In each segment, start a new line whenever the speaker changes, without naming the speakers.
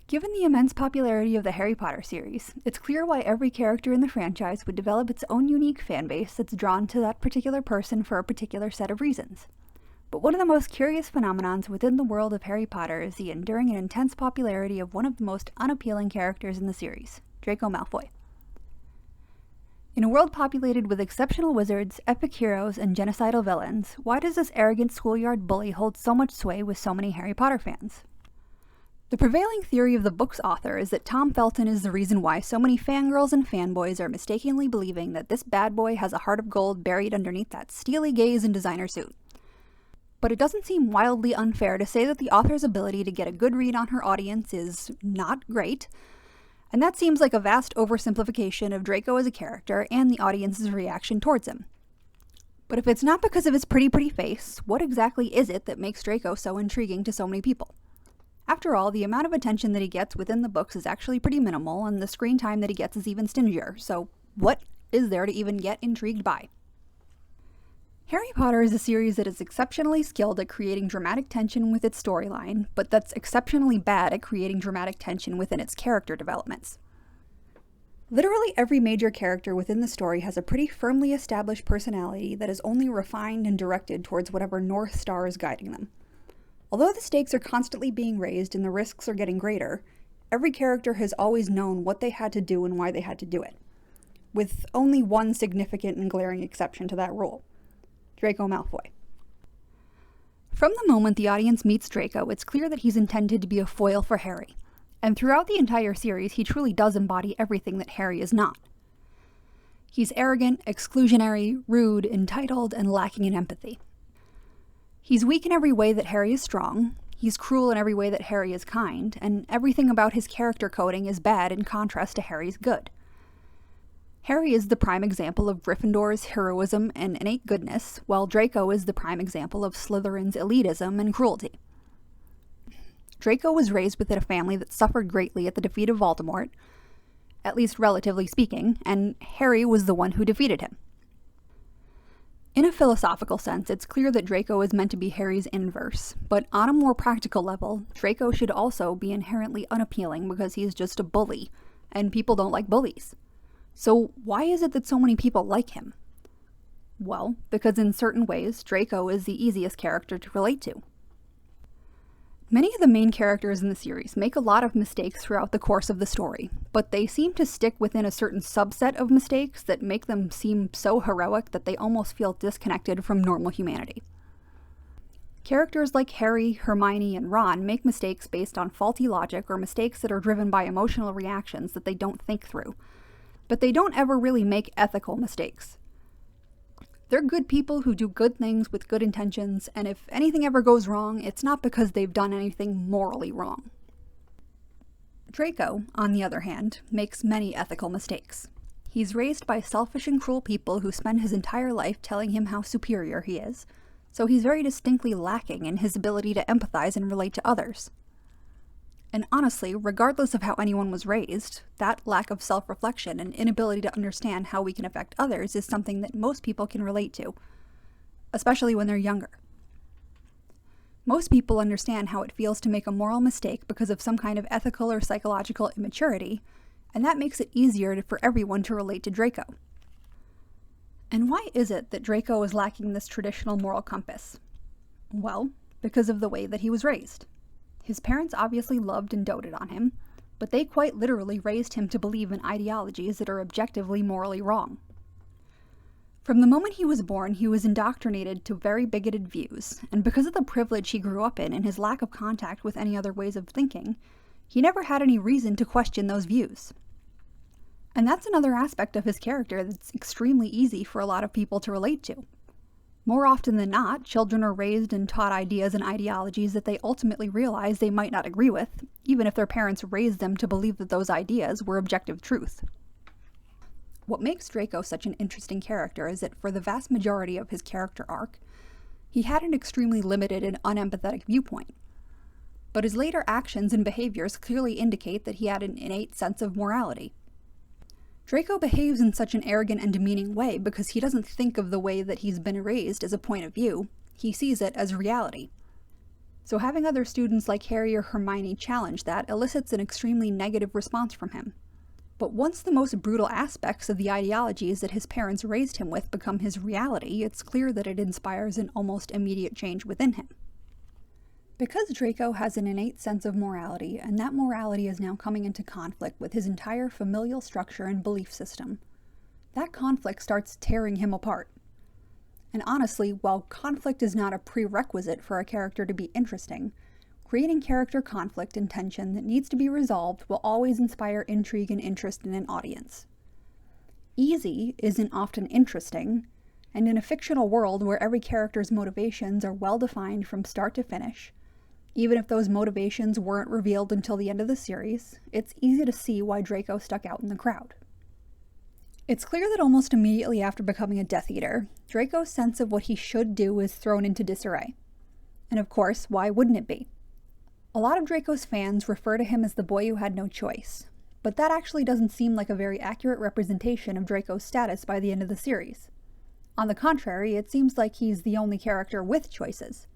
Given the immense popularity of the Harry Potter series, it's clear why every character in the franchise would develop its own unique fanbase that's drawn to that particular person for a particular set of reasons. But one of the most curious phenomenons within the world of Harry Potter is the enduring and intense popularity of one of the most unappealing characters in the series, Draco Malfoy. In a world populated with exceptional wizards, epic heroes, and genocidal villains, why does this arrogant schoolyard bully hold so much sway with so many Harry Potter fans? The prevailing theory of the book's author is that Tom Felton is the reason why so many fangirls and fanboys are mistakenly believing that this bad boy has a heart of gold buried underneath that steely gaze and designer suit. But it doesn't seem wildly unfair to say that the author's ability to get a good read on her audience is not great, and that seems like a vast oversimplification of Draco as a character and the audience's reaction towards him. But if it's not because of his pretty face, what exactly is it that makes Draco so intriguing to so many people? After all, the amount of attention that he gets within the books is actually pretty minimal, and the screen time that he gets is even stingier, so what is there to even get intrigued by? Harry Potter is a series that is exceptionally skilled at creating dramatic tension with its storyline, but that's exceptionally bad at creating dramatic tension within its character developments. Literally every major character within the story has a pretty firmly established personality that is only refined and directed towards whatever North Star is guiding them. Although the stakes are constantly being raised and the risks are getting greater, every character has always known what they had to do and why they had to do it, with only one significant and glaring exception to that rule: Draco Malfoy. From the moment the audience meets Draco, it's clear that he's intended to be a foil for Harry, and throughout the entire series he truly does embody everything that Harry is not. He's arrogant, exclusionary, rude, entitled, and lacking in empathy. He's weak in every way that Harry is strong, he's cruel in every way that Harry is kind, and everything about his character coding is bad in contrast to Harry's good. Harry is the prime example of Gryffindor's heroism and innate goodness, while Draco is the prime example of Slytherin's elitism and cruelty. Draco was raised within a family that suffered greatly at the defeat of Voldemort, at least relatively speaking, and Harry was the one who defeated him. In a philosophical sense, it's clear that Draco is meant to be Harry's inverse, but on a more practical level, Draco should also be inherently unappealing because he's just a bully, and people don't like bullies. So why is it that so many people like him? Well, because in certain ways, Draco is the easiest character to relate to. Many of the main characters in the series make a lot of mistakes throughout the course of the story, but they seem to stick within a certain subset of mistakes that make them seem so heroic that they almost feel disconnected from normal humanity. Characters like Harry, Hermione, and Ron make mistakes based on faulty logic or mistakes that are driven by emotional reactions that they don't think through, but they don't ever really make ethical mistakes. They're good people who do good things with good intentions, and if anything ever goes wrong, it's not because they've done anything morally wrong. Draco, on the other hand, makes many ethical mistakes. He's raised by selfish and cruel people who spend his entire life telling him how superior he is, so he's very distinctly lacking in his ability to empathize and relate to others. And honestly, regardless of how anyone was raised, that lack of self-reflection and inability to understand how we can affect others is something that most people can relate to, especially when they're younger. Most people understand how it feels to make a moral mistake because of some kind of ethical or psychological immaturity, and that makes it easier for everyone to relate to Draco. And why is it that Draco is lacking this traditional moral compass? Well, because of the way that he was raised. His parents obviously loved and doted on him, but they quite literally raised him to believe in ideologies that are objectively morally wrong. From the moment he was born, he was indoctrinated to very bigoted views, and because of the privilege he grew up in and his lack of contact with any other ways of thinking, he never had any reason to question those views. And that's another aspect of his character that's extremely easy for a lot of people to relate to. More often than not, children are raised and taught ideas and ideologies that they ultimately realize they might not agree with, even if their parents raised them to believe that those ideas were objective truth. What makes Draco such an interesting character is that for the vast majority of his character arc, he had an extremely limited and unempathetic viewpoint. But his later actions and behaviors clearly indicate that he had an innate sense of morality. Draco behaves in such an arrogant and demeaning way because he doesn't think of the way that he's been raised as a point of view, he sees it as reality. So having other students like Harry or Hermione challenge that elicits an extremely negative response from him. But once the most brutal aspects of the ideologies that his parents raised him with become his reality, it's clear that it inspires an almost immediate change within him. Because Draco has an innate sense of morality, and that morality is now coming into conflict with his entire familial structure and belief system, that conflict starts tearing him apart. And honestly, while conflict is not a prerequisite for a character to be interesting, creating character conflict and tension that needs to be resolved will always inspire intrigue and interest in an audience. Easy isn't often interesting, and in a fictional world where every character's motivations are well defined from start to finish, even if those motivations weren't revealed until the end of the series, it's easy to see why Draco stuck out in the crowd. It's clear that almost immediately after becoming a Death Eater, Draco's sense of what he should do is thrown into disarray. And of course, why wouldn't it be? A lot of Draco's fans refer to him as the boy who had no choice, but that actually doesn't seem like a very accurate representation of Draco's status by the end of the series. On the contrary, it seems like he's the only character with choices.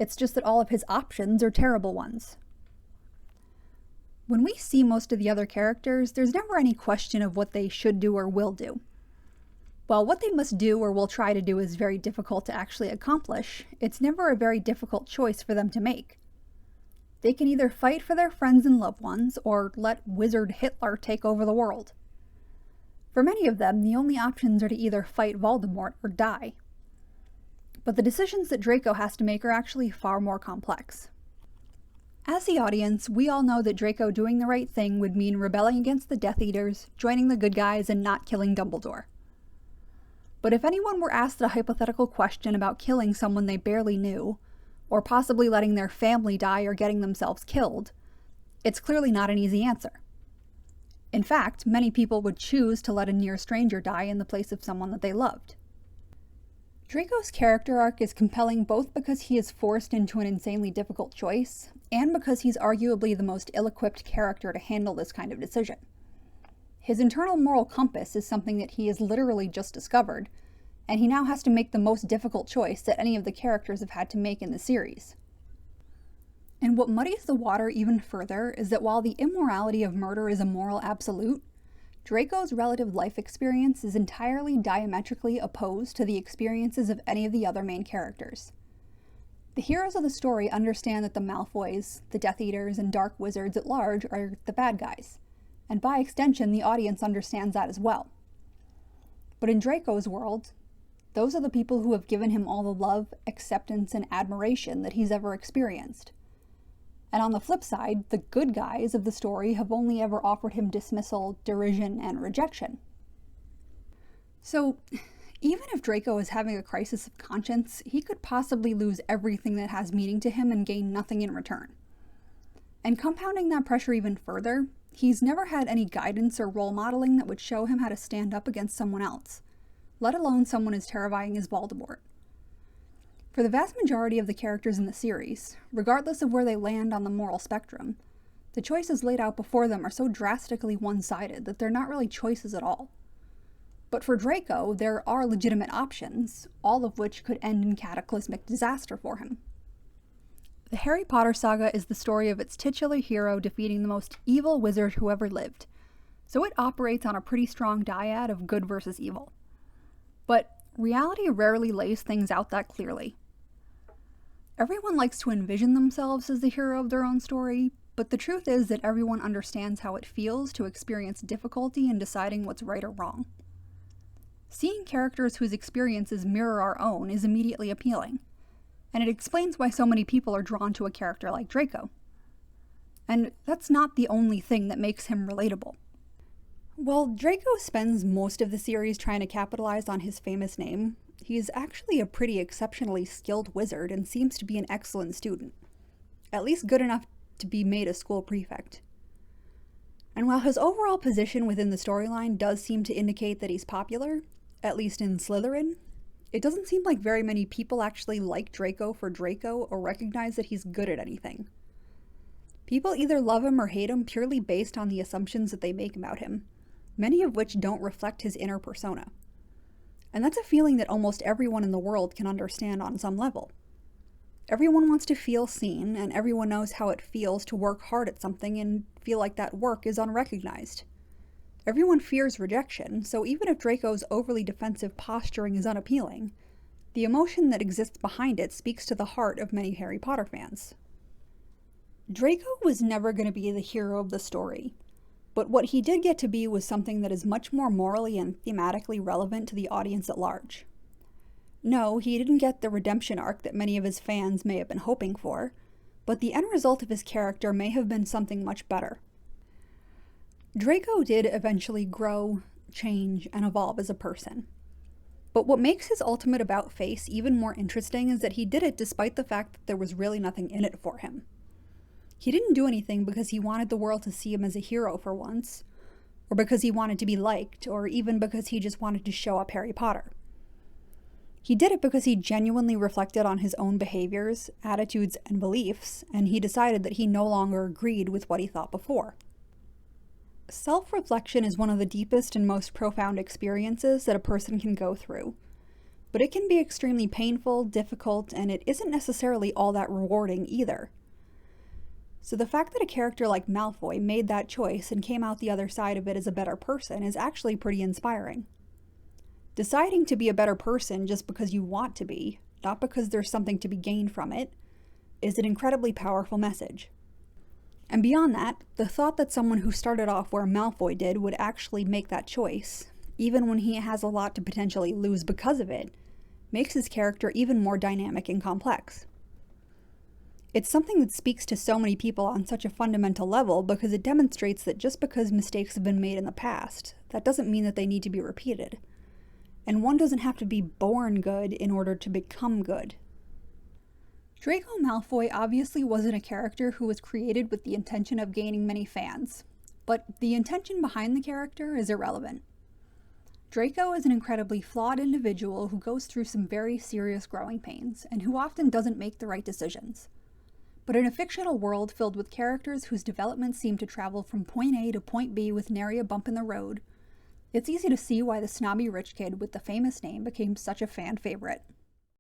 It's just that all of his options are terrible ones. When we see most of the other characters, there's never any question of what they should do or will do. While what they must do or will try to do is very difficult to actually accomplish, it's never a very difficult choice for them to make. They can either fight for their friends and loved ones, or let Wizard Hitler take over the world. For many of them, the only options are to either fight Voldemort or die. But the decisions that Draco has to make are actually far more complex. As the audience, we all know that Draco doing the right thing would mean rebelling against the Death Eaters, joining the good guys, and not killing Dumbledore. But if anyone were asked a hypothetical question about killing someone they barely knew, or possibly letting their family die or getting themselves killed, it's clearly not an easy answer. In fact, many people would choose to let a near stranger die in the place of someone that they loved. Draco's character arc is compelling both because he is forced into an insanely difficult choice, and because he's arguably the most ill-equipped character to handle this kind of decision. His internal moral compass is something that he has literally just discovered, and he now has to make the most difficult choice that any of the characters have had to make in the series. And what muddies the water even further is that while the immorality of murder is a moral absolute, Draco's relative life experience is entirely diametrically opposed to the experiences of any of the other main characters. The heroes of the story understand that the Malfoys, the Death Eaters, and Dark Wizards at large are the bad guys, and by extension the audience understands that as well. But in Draco's world, those are the people who have given him all the love, acceptance, and admiration that he's ever experienced. And on the flip side, the good guys of the story have only ever offered him dismissal, derision, and rejection. So, even if Draco is having a crisis of conscience, he could possibly lose everything that has meaning to him and gain nothing in return. And compounding that pressure even further, he's never had any guidance or role modeling that would show him how to stand up against someone else, let alone someone as terrifying as Voldemort. For the vast majority of the characters in the series, regardless of where they land on the moral spectrum, the choices laid out before them are so drastically one-sided that they're not really choices at all. But for Draco, there are legitimate options, all of which could end in cataclysmic disaster for him. The Harry Potter saga is the story of its titular hero defeating the most evil wizard who ever lived, so it operates on a pretty strong dyad of good versus evil. But reality rarely lays things out that clearly. Everyone likes to envision themselves as the hero of their own story, but the truth is that everyone understands how it feels to experience difficulty in deciding what's right or wrong. Seeing characters whose experiences mirror our own is immediately appealing, and it explains why so many people are drawn to a character like Draco. And that's not the only thing that makes him relatable. While Draco spends most of the series trying to capitalize on his famous name, he's actually a pretty exceptionally skilled wizard and seems to be an excellent student. At least good enough to be made a school prefect. And while his overall position within the storyline does seem to indicate that he's popular, at least in Slytherin, it doesn't seem like very many people actually like Draco for Draco or recognize that he's good at anything. People either love him or hate him purely based on the assumptions that they make about him, many of which don't reflect his inner persona. And that's a feeling that almost everyone in the world can understand on some level. Everyone wants to feel seen, and everyone knows how it feels to work hard at something and feel like that work is unrecognized. Everyone fears rejection, so even if Draco's overly defensive posturing is unappealing, the emotion that exists behind it speaks to the heart of many Harry Potter fans. Draco was never going to be the hero of the story, but what he did get to be was something that is much more morally and thematically relevant to the audience at large. No, he didn't get the redemption arc that many of his fans may have been hoping for, but the end result of his character may have been something much better. Draco did eventually grow, change, and evolve as a person. But what makes his ultimate about-face even more interesting is that he did it despite the fact that there was really nothing in it for him. He didn't do anything because he wanted the world to see him as a hero for once, or because he wanted to be liked, or even because he just wanted to show up Harry Potter. He did it because he genuinely reflected on his own behaviors, attitudes, and beliefs, and he decided that he no longer agreed with what he thought before. Self-reflection is one of the deepest and most profound experiences that a person can go through, but it can be extremely painful, difficult, and it isn't necessarily all that rewarding either. So the fact that a character like Malfoy made that choice and came out the other side of it as a better person is actually pretty inspiring. Deciding to be a better person just because you want to be, not because there's something to be gained from it, is an incredibly powerful message. And beyond that, the thought that someone who started off where Malfoy did would actually make that choice, even when he has a lot to potentially lose because of it, makes his character even more dynamic and complex. It's something that speaks to so many people on such a fundamental level because it demonstrates that just because mistakes have been made in the past, that doesn't mean that they need to be repeated. And one doesn't have to be born good in order to become good. Draco Malfoy obviously wasn't a character who was created with the intention of gaining many fans, but the intention behind the character is irrelevant. Draco is an incredibly flawed individual who goes through some very serious growing pains, and who often doesn't make the right decisions. But in a fictional world filled with characters whose development seem to travel from point A to point B with nary a bump in the road, it's easy to see why the snobby rich kid with the famous name became such a fan favorite.